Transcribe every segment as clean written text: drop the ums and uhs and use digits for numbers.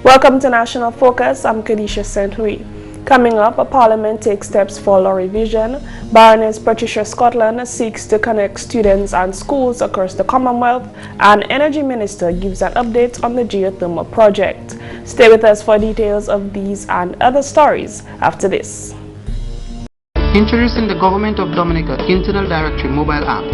Welcome to National Focus. I'm Kerdisha St. Louis. Coming up, Parliament takes steps for law revision. Baroness Patricia Scotland seeks to connect students and schools across the Commonwealth, and Energy Minister gives an update on the geothermal project. Stay with us for details of these and other stories after this. Introducing the Government of Dominica Internal Directory mobile app,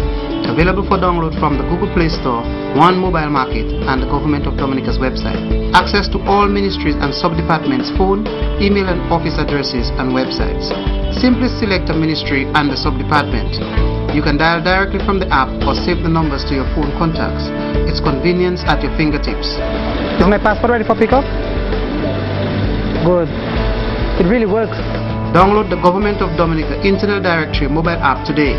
available for download from the Google Play Store, One Mobile Market, and the Government of Dominica's website. Access to all ministries and sub-departments' phone, email and office addresses and websites. Simply select a ministry and the sub-department. You can dial directly from the app or save the numbers to your phone contacts. It's convenience at your fingertips. Is my passport ready for pickup? Good. It really works. Download the Government of Dominica Internal Directory mobile app today.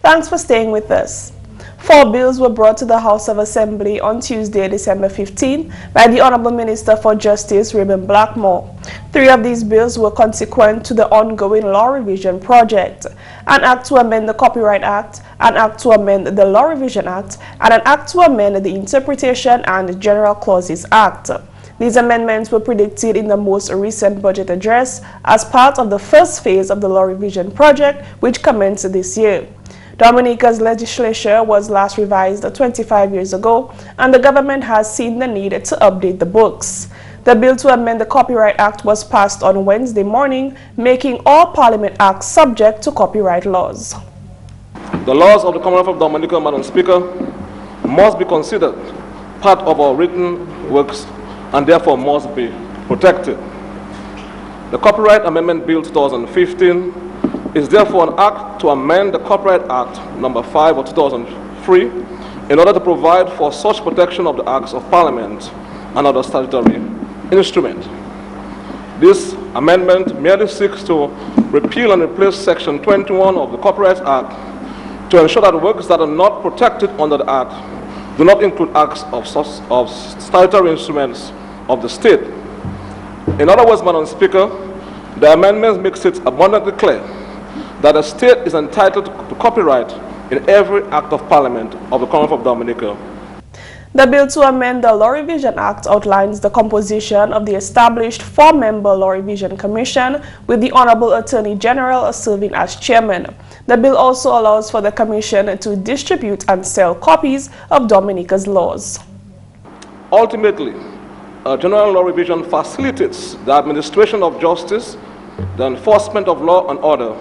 Thanks for staying with us. 4 bills were brought to the House of Assembly on Tuesday, December 15, by the Honorable Minister for Justice, Reuben Blackmore. 3 of these bills were consequent to the ongoing law revision project: an act to amend the Copyright Act, an act to amend the Law Revision Act, and an act to amend the Interpretation and General Clauses Act. These amendments were predicted in the most recent budget address as part of the first phase of the law revision project, which commenced this year. Dominica's legislature was last revised 25 years ago, and the government has seen the need to update the books. The bill to amend the Copyright Act was passed on Wednesday morning, making all Parliament acts subject to copyright laws. The laws of the Commonwealth of Dominica, Madam Speaker, must be considered part of our written works and therefore must be protected. The Copyright Amendment Bill 2015 is therefore an act to amend the Copyright Act number 5 of 2003 in order to provide for such protection of the acts of Parliament and other statutory instruments. This amendment merely seeks to repeal and replace Section 21 of the Copyright Act to ensure that works that are not protected under the Act do not include acts of statutory instruments of the state. In other words, Madam Speaker, the amendments makes it abundantly clear that a state is entitled to copyright in every act of Parliament of the Commonwealth of Dominica. The bill to amend the Law Revision Act outlines the composition of the established 4-member Law Revision Commission, with the Honorable Attorney General serving as chairman. The bill also allows for the Commission to distribute and sell copies of Dominica's laws. Ultimately, a general law revision facilitates the administration of justice, the enforcement of law and order,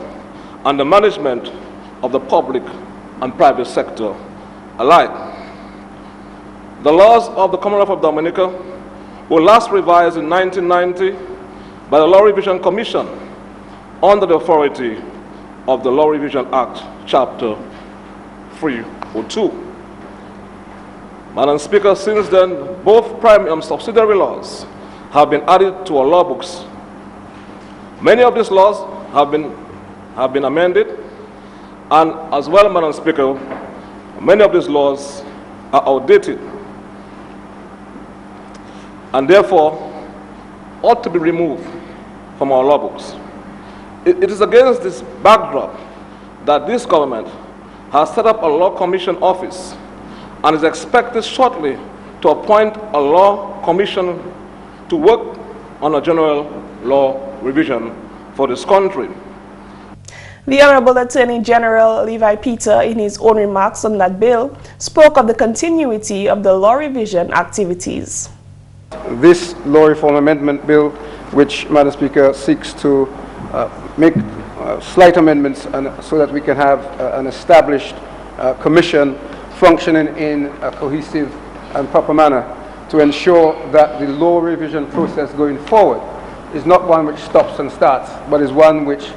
and the management of the public and private sector alike. The laws of the Commonwealth of Dominica were last revised in 1990 by the Law Revision Commission under the authority of the Law Revision Act, Chapter 302. Madam Speaker, since then, both primary and subsidiary laws have been added to our law books. Many of these laws have been amended, and as well, Madam Speaker, many of these laws are outdated and therefore ought to be removed from our law books. It is against this backdrop that this government has set up a law commission office and is expected shortly to appoint a law commission to work on a general law revision for this country. The Honorable Attorney General Levi Peter, in his own remarks on that bill, spoke of the continuity of the law revision activities. This law reform amendment bill, which, Madam Speaker, seeks to make slight amendments so that we can have an established commission functioning in a cohesive and proper manner to ensure that the law revision process going forward is not one which stops and starts, but is one which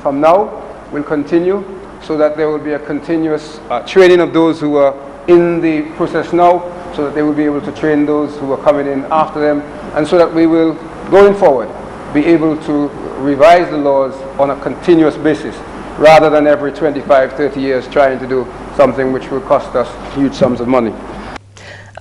from now will continue, so that there will be a continuous training of those who are in the process now, so that they will be able to train those who are coming in after them, and so that we will, going forward, be able to revise the laws on a continuous basis, rather than every 25, 30 years trying to do something which will cost us huge sums of money.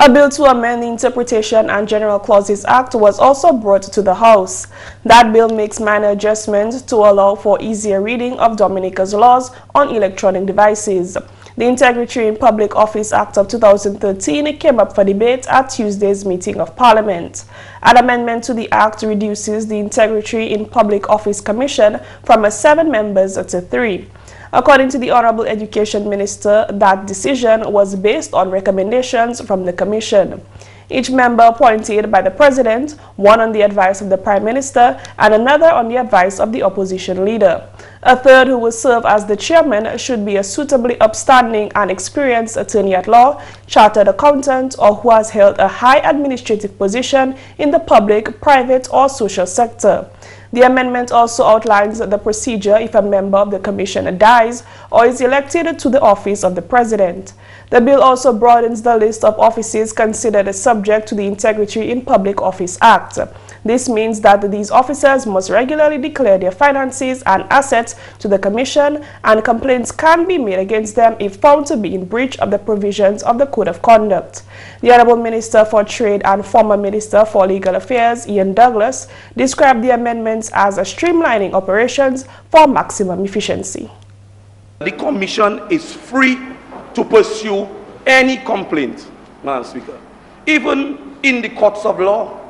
A bill to amend the Interpretation and General Clauses Act was also brought to the House. That bill makes minor adjustments to allow for easier reading of Dominica's laws on electronic devices. The Integrity in Public Office Act of 2013 came up for debate at Tuesday's meeting of Parliament. An amendment to the Act reduces the Integrity in Public Office Commission from 7 members to 3. According to the Honorable Education Minister, that decision was based on recommendations from the Commission. Each member appointed by the President, one on the advice of the Prime Minister and another on the advice of the opposition leader. A third who will serve as the chairman should be a suitably upstanding and experienced attorney at law, chartered accountant, or who has held a high administrative position in the public, private, or social sector. The amendment also outlines the procedure if a member of the Commission dies or is elected to the office of the President. The bill also broadens the list of offices considered subject to the Integrity in Public Office Act. This means that these officers must regularly declare their finances and assets to the Commission, and complaints can be made against them if found to be in breach of the provisions of the Code of Conduct. The Honorable Minister for Trade and former Minister for Legal Affairs, Ian Douglas, described the amendments as a streamlining operations for maximum efficiency. The Commission is free to pursue any complaint, Madam Speaker. Even in the courts of law,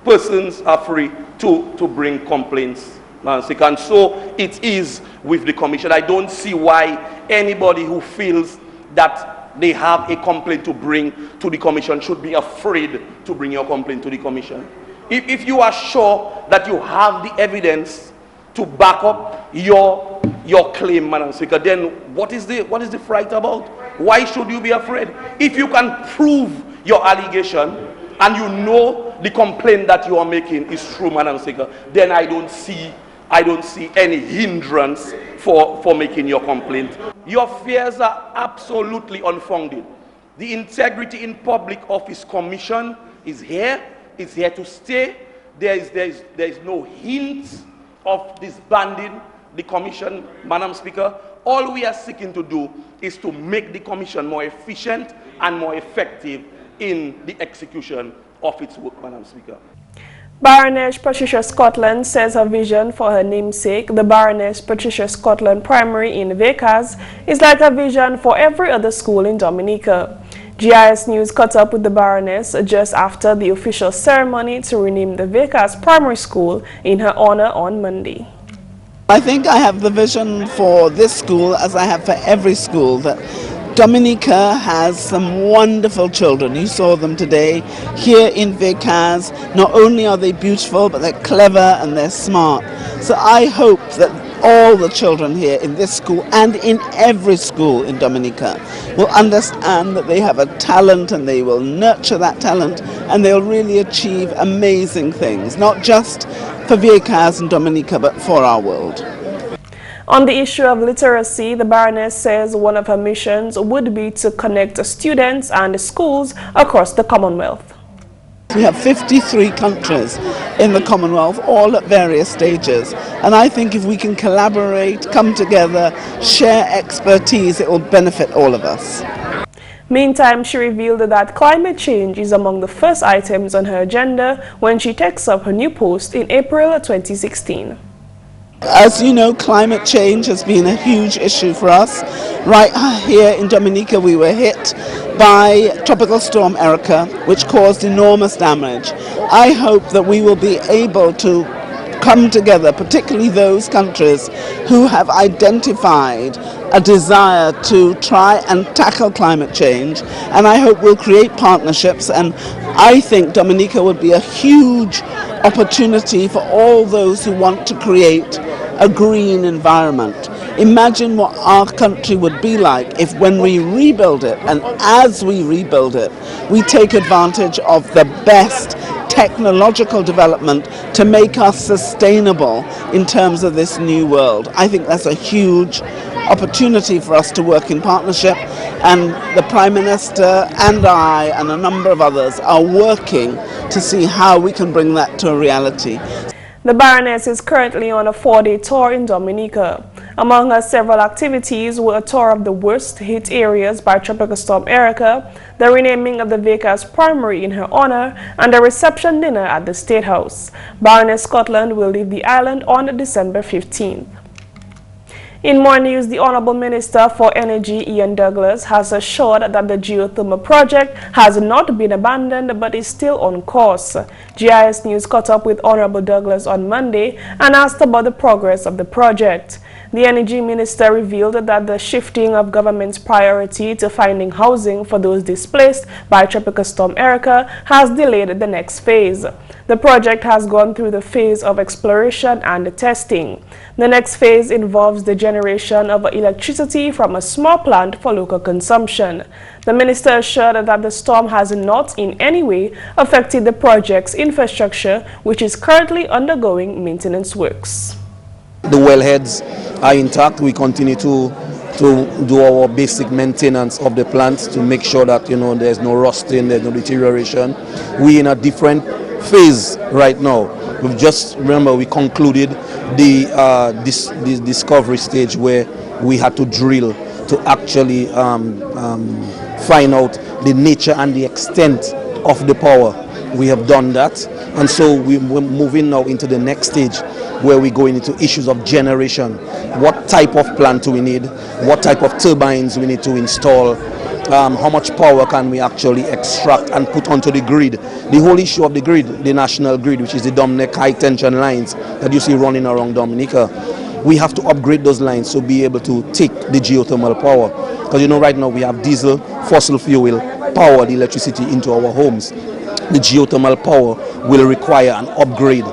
persons are free to bring complaints, Madam Speaker. And so it is with the Commission. I don't see why anybody who feels that they have a complaint to bring to the Commission should be afraid to bring your complaint to the Commission. If you are sure that you have the evidence to back up your claim, Madam Speaker, then what is the fright about? Why should you be afraid? If you can prove your allegation and you know the complaint that you are making is true, Madam Speaker, then I don't see any hindrance for making your complaint. Your fears are absolutely unfounded. The Integrity in Public Office Commission is here. It's here to stay. There is no hint of disbanding the Commission, Madam Speaker. All we are seeking to do is to make the Commission more efficient and more effective in the execution of its work, Madam Speaker. Baroness Patricia Scotland says her vision for her namesake, the Baroness Patricia Scotland Primary in Vacas, is like a vision for every other school in Dominica. GIS News caught up with the Baroness just after the official ceremony to rename the Vacas Primary School in her honor on Monday. I think I have the vision for this school, as I have for every school, that Dominica has some wonderful children. You saw them today here in Vacas. Not only are they beautiful, but they're clever and they're smart. So I hope that all the children here in this school and in every school in Dominica will understand that they have a talent, and they will nurture that talent, and they'll really achieve amazing things, not just for Vacas and Dominica, but for our world. On the issue of literacy, the Baroness says one of her missions would be to connect students and schools across the Commonwealth. We have 53 countries in the Commonwealth, all at various stages. And I think if we can collaborate, come together, share expertise, it will benefit all of us. Meantime, she revealed that climate change is among the first items on her agenda when she takes up her new post in April 2016. As you know, climate change has been a huge issue for us. Right here in Dominica, we were hit by Tropical Storm Erica, which caused enormous damage. I hope that we will be able to come together, particularly those countries who have identified a desire to try and tackle climate change, and I hope we'll create partnerships, and I think Dominica would be a huge opportunity for all those who want to create a green environment. Imagine what our country would be like if, when we rebuild it, and as we rebuild it, we take advantage of the best technological development to make us sustainable in terms of this new world. I think that's a huge opportunity for us to work in partnership, and the Prime Minister and I and a number of others are working to see how we can bring that to a reality. The Baroness is currently on a 4-day tour in Dominica. Among her several activities were a tour of the worst hit areas by Tropical Storm Erica, the renaming of the Vickers Primary in her honor, and a reception dinner at the State House. Baroness Scotland will leave the island on December 15th. In more news, the Honorable Minister for Energy, Ian Douglas, has assured that the geothermal project has not been abandoned but is still on course. GIS News caught up with Honorable Douglas on Monday and asked about the progress of the project. The Energy Minister revealed that the shifting of government's priority to finding housing for those displaced by Tropical Storm Erica has delayed the next phase. The project has gone through the phase of exploration and testing. The next phase involves the generation of electricity from a small plant for local consumption. The minister assured that the storm has not in any way affected the project's infrastructure, which is currently undergoing maintenance works. The wellheads are intact. We continue to do our basic maintenance of the plant to make sure that there's no rusting, there's no deterioration. We're in a different phase right now. We've just we concluded the discovery stage where we had to drill to actually find out the nature and the extent of the power. We have done that, and so we're moving now into the next stage where we're going into issues of generation. What type of plant do we need? What type of turbines we need to install? How much power can we actually extract and put onto the grid? The whole issue of the grid, the national grid, which is the Dominica high tension lines that you see running around Dominica, we have to upgrade those lines to be able to take the geothermal power. Because right now we have diesel, fossil fuel powered electricity into our homes. The geothermal power will require an upgrade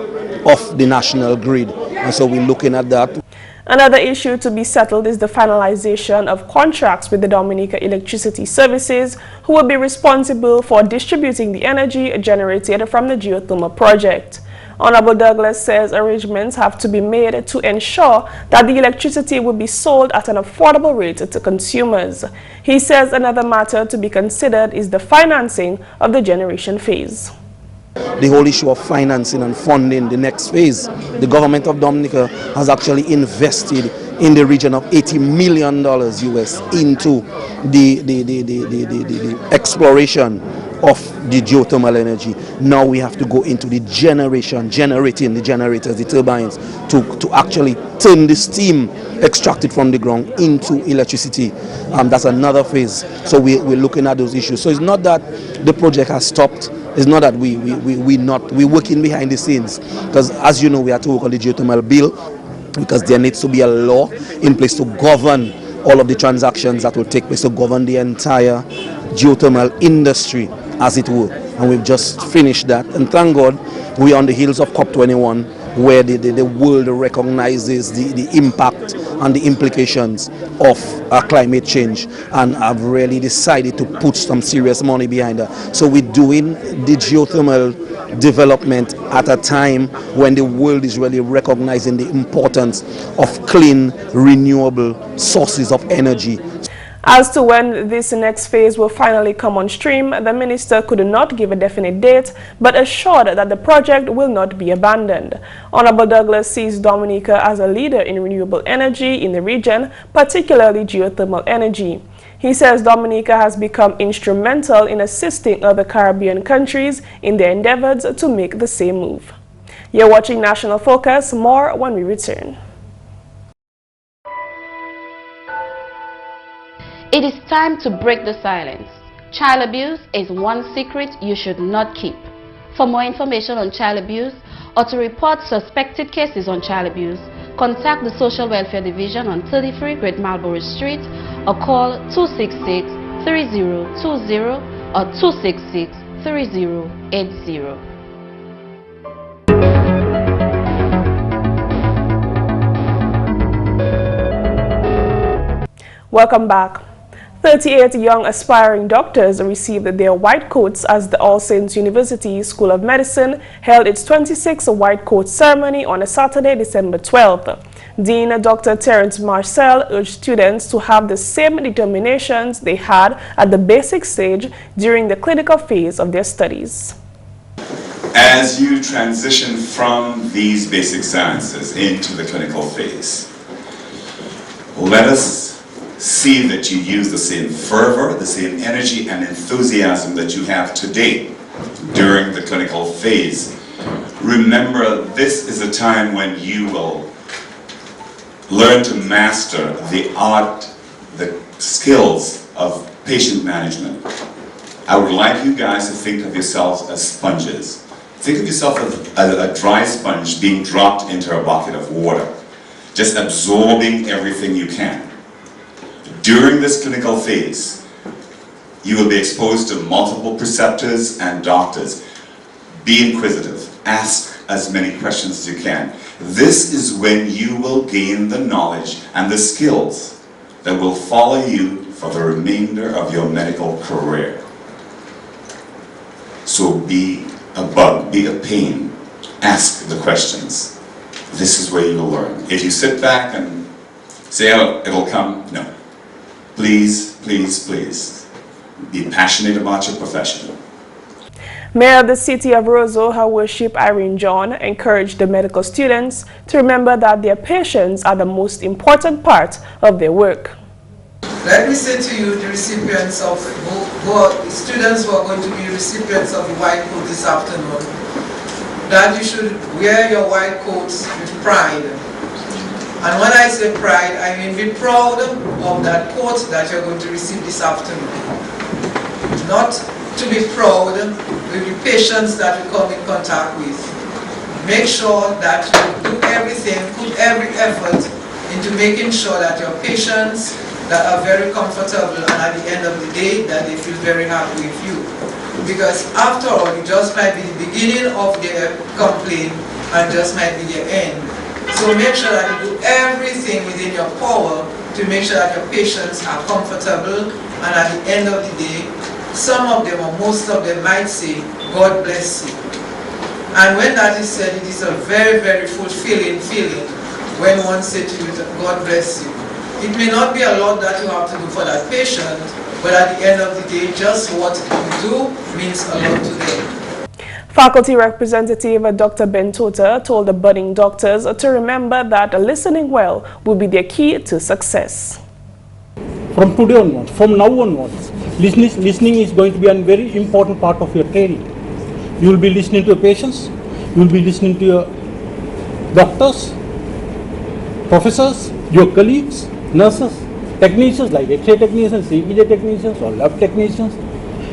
of the national grid, and so we're looking at that. Another issue to be settled is the finalization of contracts with the Dominica Electricity Services, who will be responsible for distributing the energy generated from the geothermal project. Honorable Douglas says arrangements have to be made to ensure that the electricity will be sold at an affordable rate to consumers. He says another matter to be considered is the financing of the generation phase. The whole issue of financing and funding the next phase. The government of Dominica has actually invested in the region of $80 million US into the exploration of the geothermal energy. Now we have to go into the generating the generators, the turbines, to actually turn the steam extracted from the ground into electricity. That's another phase. So we're looking at those issues. So it's not that the project has stopped. It's not that we're working behind the scenes, because as you know, we have to work on the geothermal bill, because there needs to be a law in place to govern all of the transactions that will take place, to govern the entire geothermal industry, as it were. And we've just finished that, and thank God we're on the heels of COP21, where the world recognizes the impact and the implications of climate change, and have really decided to put some serious money behind that. So we're doing the geothermal development at a time when the world is really recognizing the importance of clean, renewable sources of energy. As to when this next phase will finally come on stream, the minister could not give a definite date, but assured that the project will not be abandoned. Honorable Douglas sees Dominica as a leader in renewable energy in the region, particularly geothermal energy. He says Dominica has become instrumental in assisting other Caribbean countries in their endeavors to make the same move. You're watching National Focus. More when we return. It is time to break the silence. Child abuse is one secret you should not keep. For more information on child abuse or to report suspected cases on child abuse, contact the Social Welfare Division on 33 Great Marlborough Street or call 266-3020 or 266-3080. Welcome back. 38 young aspiring doctors received their white coats as the All Saints University School of Medicine held its 26th white coat ceremony on a Saturday, December 12th. Dean Dr. Terence Marcel urged students to have the same determinations they had at the basic stage during the clinical phase of their studies. As you transition from these basic sciences into the clinical phase, Let us see that you use the same fervor, the same energy and enthusiasm that you have today during the clinical phase. Remember, this is a time when you will learn to master the art, the skills of patient management. I would like you guys to think of yourselves as sponges. Think of yourself as a dry sponge being dropped into a bucket of water, just absorbing everything you can. During this clinical phase, you will be exposed to multiple preceptors and doctors. Be inquisitive. Ask as many questions as you can. This is when you will gain the knowledge and the skills that will follow you for the remainder of your medical career. So be a bug, be a pain. Ask the questions. This is where you will learn. If you sit back and say, oh, it'll come, no. Please, please, please, be passionate about your profession. Mayor of the City of Roseau, Her Worship Irene John, encouraged the medical students to remember that their patients are the most important part of their work. Let me say to you, the recipients of, students who are going to be recipients of the white coat this afternoon, that you should wear your white coats with pride. And when I say pride, I mean be proud of that coat that you're going to receive this afternoon. Not to be proud with the patients that you come in contact with. Make sure that you do everything, put every effort into making sure that your patients that are very comfortable and at the end of the day that they feel very happy with you. Because after all, it just might be the beginning of their complaint and just might be their end. So make sure that you do everything within your power to make sure that your patients are comfortable, and at the end of the day, some of them or most of them might say, God bless you. And when that is said, it is a very, very fulfilling feeling when one says to you, God bless you. It may not be a lot that you have to do for that patient, but at the end of the day, just what you do means a lot to them. Faculty representative Dr. Ben Tota told the budding doctors to remember that listening well will be their key to success. From today onwards, from now onwards, listening is going to be a very important part of your training. You will be listening to your patients, you will be listening to your doctors, professors, your colleagues, nurses, technicians like X-ray technicians, CPJ technicians or lab technicians.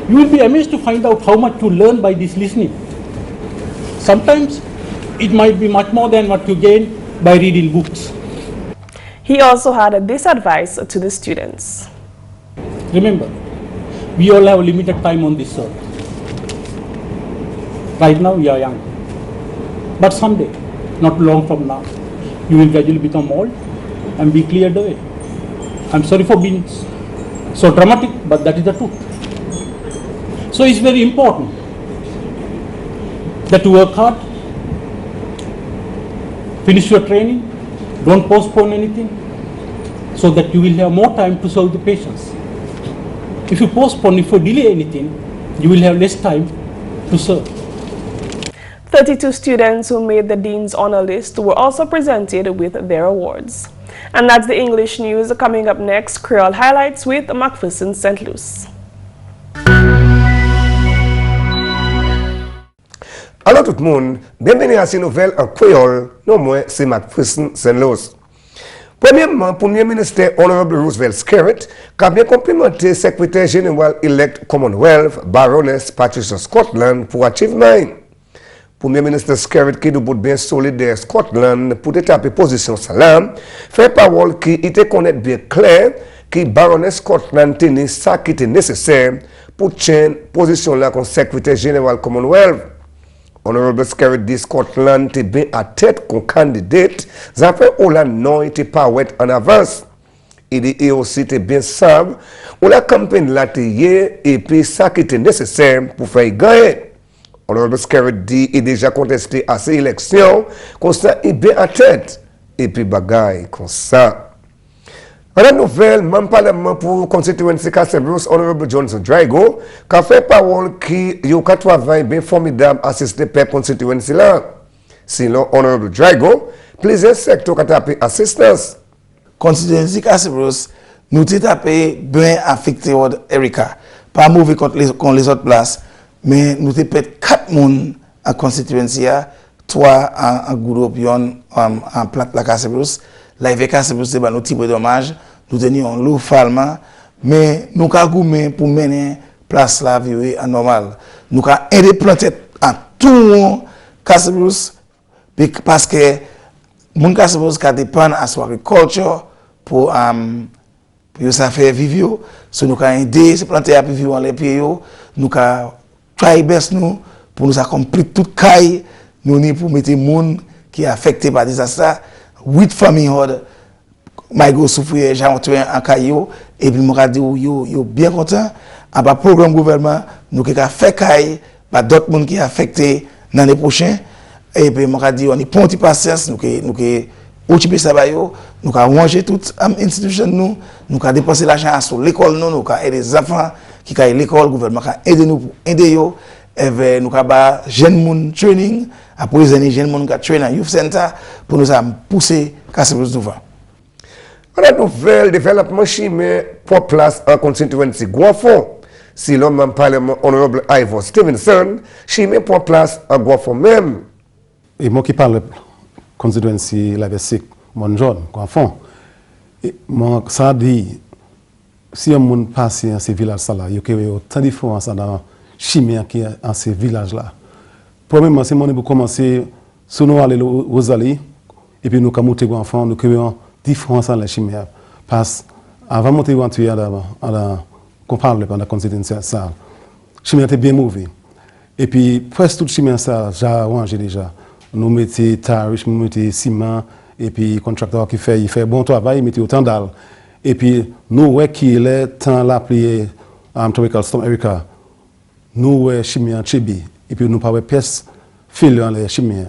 You will be amazed to find out how much you learn by this listening. Sometimes it might be much more than what you gain by reading books. He also had this advice to the students. Remember, we all have limited time on this earth. Right now we are young. But someday, not long from now, you will gradually become old and be cleared away. I'm sorry for being so dramatic, but that is the truth. So it's very important that you work hard, finish your training, don't postpone anything, so that you will have more time to serve the patients. If you postpone, if you delay anything, you will have less time to serve. 32 students who made the Dean's Honor List were also presented with their awards. And that's the English news. Coming up next, Creole Highlights with McPherson St. Luce. Alors tout le monde, bienvenue à ces nouvelles en créole. Non, moi, c'est McPherson St. Luce. Premièrement, Premier ministre Honorable Roosevelt Skerritt, qui a bien complimenté secrétaire général elect Commonwealth, Baroness Patricia Scotland, pour achievement. Premier ministre Skerritt, qui est bien solidaire Scotland, pour établir position salam, fait parole qui était connaître bien clair, que Baroness Scotland tenait ça qui était nécessaire pour tenir position là comme secrétaire général Commonwealth. Honorable Skerritt dit Scotland était bien à tête comme candidate, ça fait où la non était pas ouette en avance. Il dit aussi était bien simple, où la campagne là était et puis ça qui était nécessaire pour faire gagner. Honorable Skerritt dit il déjà contesté à ces élections, comme ça il est bien à tête et puis bagaille comme ça. En la nouvelle, même parlement pour constituency Castle-Bruce, Honorable Johnson Drago, qui a fait parole qui a un travail bien formidable à assister per constituency là. Sinon, Honorable Drago, plusieurs secteurs qui ont appelé assistance. constituency Casibros, nous t'ai tapé bien affecté au Erika. Pas mauvais contre les autres places, mais nous t'ai fait 4 personnes en constituency, 3 en groupe en plate la Casibros. La IVK Casibros, c'est un petit peu dommage. Nous tenions l'eau falma, mais nous avons pour mener place la vie à normal. Nous avons aidé planter à tout le monde Casibros parce que mon Casibros qui dépend à son agriculture pour ça faire vivre. So nous avons aidé à planter à vivre dans les pays. Nous avons travaillé nous pour nous accomplir toute caille. Nous pour mettre les gens qui sont affectés par des désastres. 8 familles Maïgo souffrir, j'ai entré en caillou, et puis moi dit yo bien content. En bas programme gouvernement, nous qui a fait caille, bah d'autres monde qui affecté l'année prochaine, et puis moi dit on est pour petit patience, nous qui occuper ça ba yo, nous qui ranger toute institution nous qui dépenser l'argent sur l'école nous qui aider les enfants qui a l'école gouvernement qui aider nous pour aider yo, et nous qui ba jeune monde training, après les années jeune monde qui train à youth center pour nous pousser casser plus devant. On a nouvel développement chimie pour place en constituency Guafon. Si l'homme en parlement honorable Ivor Stevenson, chimie pour place en Guafon même. Et moi qui parle constituency la Vessic, mon John, Guafon. Et moi ça dit si un monde passe dans ces villages là, il y a autant de différence dans chimie qui est dans ces villages là. Premièrement, c'est mon pour commencer sur nous aller aux allées et puis nous comme monter Guafon, nous créons différence dans la chimie. Parce qu'avant de monter en tuyau, qu'on parle pendant la constitution, la chimie était bien mauvais. Et puis, presque toute chimie, ça, j'ai arrangé déjà. Nous mettons tarif, nous mettons ciment, et puis le contracteur qui fait bon travail, il met autant d'al. Et puis, nous, ouais, qui est temps l'appli Tropical Storm Erika, nous, ouais, chimie en Chibi. Et puis, nous, pas ouais, pièces fil dans les chimie.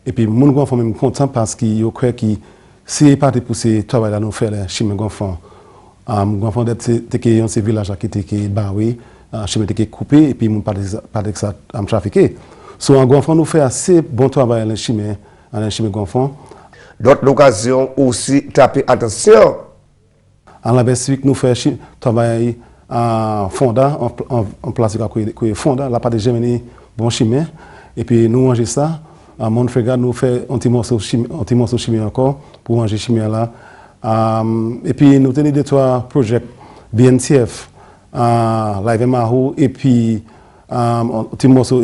Et puis, nous, nous, sommes contents parce qu'il y a quoi qui si pas de pousser travail là nous faire les chimie gonfant c'est village qui était barré chimie était coupé et puis mon pas de ça trafiqué so en gonfant nous fait assez bon travail les chimie gonfant d'autres occasions aussi taper attention en la Belgique nous fait travail en fonda en place que fonda la part de Germany bon chimie et puis nous manger ça à Montfrégade, nous fait un petit morceau chimie encore pour manger chimie là. Et puis nous tenons 2-3 projets BNTF, Live Mahou et puis un petit morceau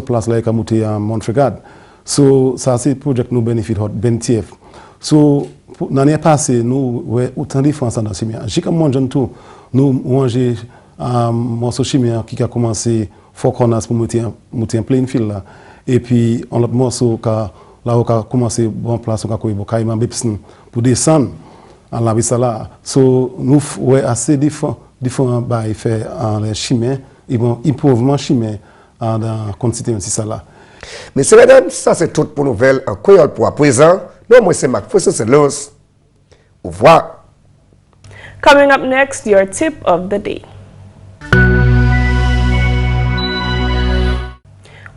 place là qui a monté à Montfrégade. So ça c'est projet nous bénéficie de BNTF. So l'année passée nous ouais autant de différence dans chimie. J'ai comme mon jeune tout nous manger morceau chimie qui a commencé Four Corners pour monter en plein fil là. Et puis, on a morceau là où on a commencé bon place, on a commencé McPherson pour descendre en la vista là. So, nous avons assez différents faire en les chimie, et bon, improvement chimie dans la constituency ça là. Messieurs, mesdames, ça c'est tout pour nouvelle en Creole pour à présent. Non, moi c'est McPherson, c'est Luce. Au revoir. Coming up next, your tip of the day.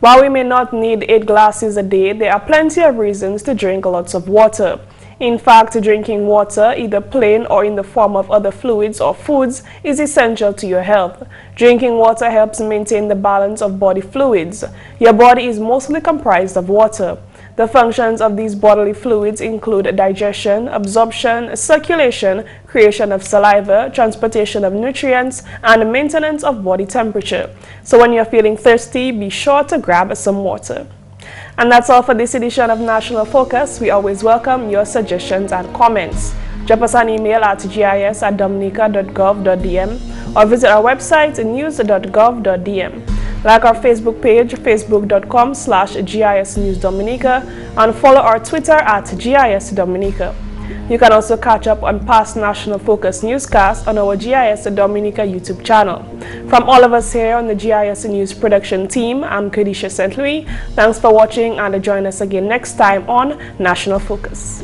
While we may not need 8 glasses a day, there are plenty of reasons to drink lots of water. In fact, drinking water, either plain or in the form of other fluids or foods, is essential to your health. Drinking water helps maintain the balance of body fluids. Your body is mostly comprised of water. The functions of these bodily fluids include digestion, absorption, circulation, creation of saliva, transportation of nutrients, and maintenance of body temperature. So when you're feeling thirsty, be sure to grab some water. And that's all for this edition of National Focus. We always welcome your suggestions and comments. Drop us an email at gis@dominica.gov.dm or visit our website news.gov.dm. Like our Facebook page, facebook.com/GIS News Dominica, and follow our Twitter at GIS Dominica. You can also catch up on past National Focus newscasts on our GIS Dominica YouTube channel. From all of us here on the GIS News production team, I'm Kerdisha St. Louis. Thanks for watching and join us again next time on National Focus.